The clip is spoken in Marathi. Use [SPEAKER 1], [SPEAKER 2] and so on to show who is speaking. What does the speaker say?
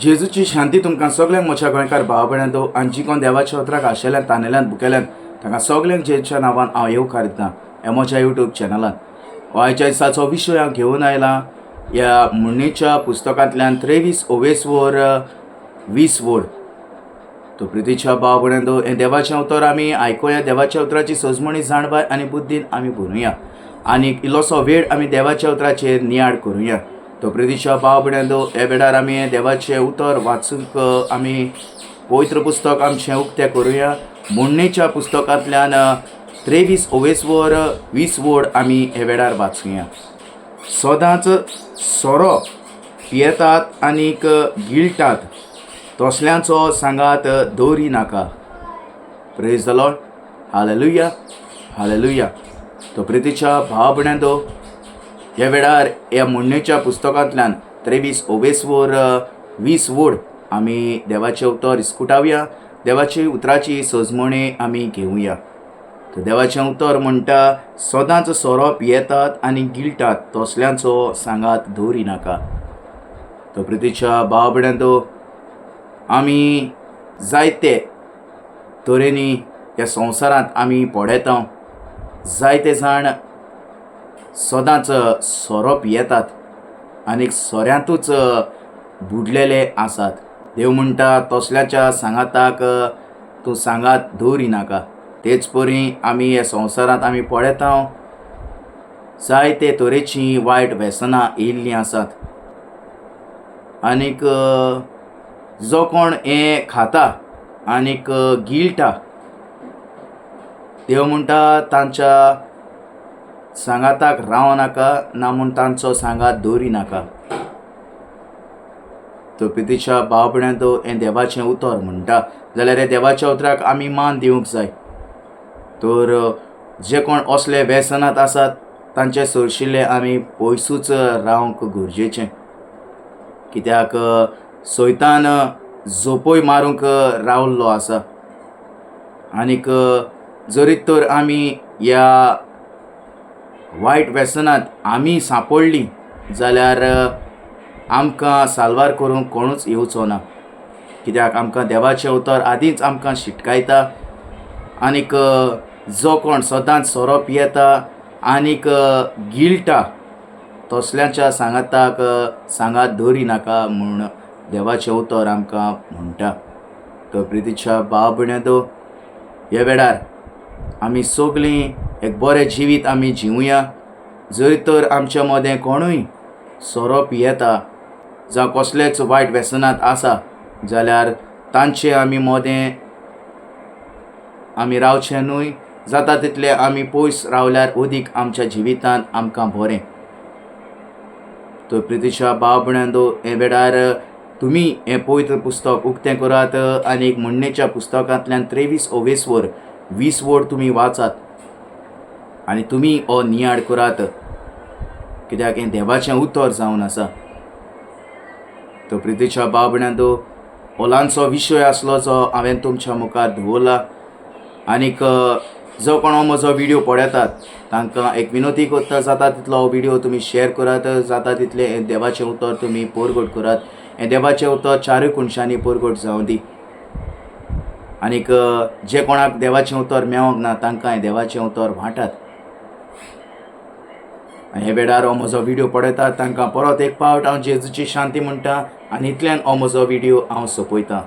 [SPEAKER 1] जेजूची शांती तुमकां सगळ्यांक म्हज्या गोंयकार भाव भयणांनो आनी जी कोण देवाच्या उतराक आशिल्ल्यान तानेल्यान भुकेल्यान तांकां सगळ्यांक जेजूच्या नांवान हांव येवकार दितां ह्या म्हज्या यूट्यूब चॅनलान. आयच्या दिसाचो विशय हांव घेवन आयलां ह्या म्हणणेच्या पुस्तकांतल्यान 23:20 वड. तो प्रितीच्या भाव भयणांनो, हें देवाचें उतर आमी आयकुया, देवाच्या उतराची सजमणी जाणबाय आनी बुद्दीन आमी बरोवया आनी इल्लोसो वेळ आमी देवाच्या उतराचेर नियाळ करुया. तो प्रितीच्या भाव भयणांनो, हे वेळार आमी देवाचें उतर वाचूंक आमी पवित्र पुस्तक आमचें उक्तें करुया. म्हणणेच्या पुस्तकांतल्यान 23:20 वड आमी हे वेळार वाचुया. सदांच सोरो पियेतात आनीक गिळटात, तसल्यांचो सांगात दवरी नाका. Praise the Lord. Hallelujah, hallelujah. तो प्रितीच्या भाव भयणांनो, ह्या वेळार ह्या म्हणणेच्या पुस्तकांतल्यान 23:20 वड आमी देवाचें उतर इसकुटावया, देवाची उतराची सजमणी आमी घेवया. तर देवाचें उतर म्हणटा, सदांच सोरो पियेतात आनी गिळटात, तसल्यांचो सांगात दवरी नाका. तो प्रितीच्या भाव भयणांनो, आमी जायते तरेनी ह्या संवसारांत आमी पळयता, जायते जाण सदांच सोरो पियेतात आनीक सोऱ्यांतूच बुडलेले आसात. देव म्हणटा, तसल्याच्या सांगाताक तूं सांगात दवरी नाका. तेच परी आमी ह्या संवसारांत आमी पळयता, जायते तरेचीं वायट व्यसनां येयल्लीं आसात. आनीक जो कोण हें खाता आनीक गिळटा, देव म्हणटा तांच्या सांगाताक रावो नाका, ना म्हूण तांचो सांगात दवरी नाका. तो प्रितीच्या भाव भयणांनो, हें देवाचें उतर म्हणटा जाल्यार हे देवाच्या उतराक आमी मान दिवंक जाय. तर जे कोण असले व्यसनांत आसात तांचे सरशिल्ले आमी पयसूच रावंक गरजेचें. कित्याक सैतान झोपूय मारूंक रावल्लो आसा. आनीक जरी तर आमी ह्या वायट व्यसनांत आमी सांपडलीं जाल्यार आमकां साल्वार करूंक कोणूच येवचो ना. कित्याक आमकां देवाचें उतर आदींच आमकां शिटकायता. आनीक जो कोण सदांच सोरो पियेता आनीक गिळटा, तसल्याच्या सांगाताक सांगात दवरी नाका म्हूण देवाचें उतर आमकां म्हणटा. तो प्रितीच्या भाव भयणांनो, ह्या वेळार आमी सगळीं एक बरें जिवीत आमी जिवया. जरी तर आमच्या मदें कोणूय सोरो पियेता जावं कसलेच वायट व्यसनांत आसा जाल्यार तांचे आमी मदें आमी रावचें न्हय. जाता तितलें आमी पयस रावल्यार अदीक आमच्या जिवितांत आमकां बरें. तो प्रितीच्या भाव भयणांनो, हे वेळार तुमी हें पवित्र पुस्तक उक्तें करात आनीक म्हणणेच्या पुस्तकांतल्यान 23:20 वड तुमी वाचात आनी तुमी हो नियाळ करात, कित्याक हें देवाचें उतर जावन आसा. तो प्रितीच्या भाव भयणांनो, हो ल्हानसो विशय आसलो जो हांवें तुमच्या मुखार दवरला. आनीक जो कोण हो म्हजो व्हिडिओ पळयतात तांकां एक विनंती करता, जाता तितलो हो व्हिडिओ तुमी शेअर करात, जाता तितलें हें देवाचें उतर तुमी परगट करात. हें देवाचें उतर चारूय कुणशांनी परगट जावं दी. आनीक जे कोणाक देवाचें उतर मेळोंक ना तांकां हें देवाचें उतर वांटात. हे वेळार हो म्हजो व्हिडिओ पळयतात तांकां परत एक फावट हांव जेजूची शांती म्हणटा आनी इतल्यान हो म्हजो व्हिडिओ हांव सोंपयतां.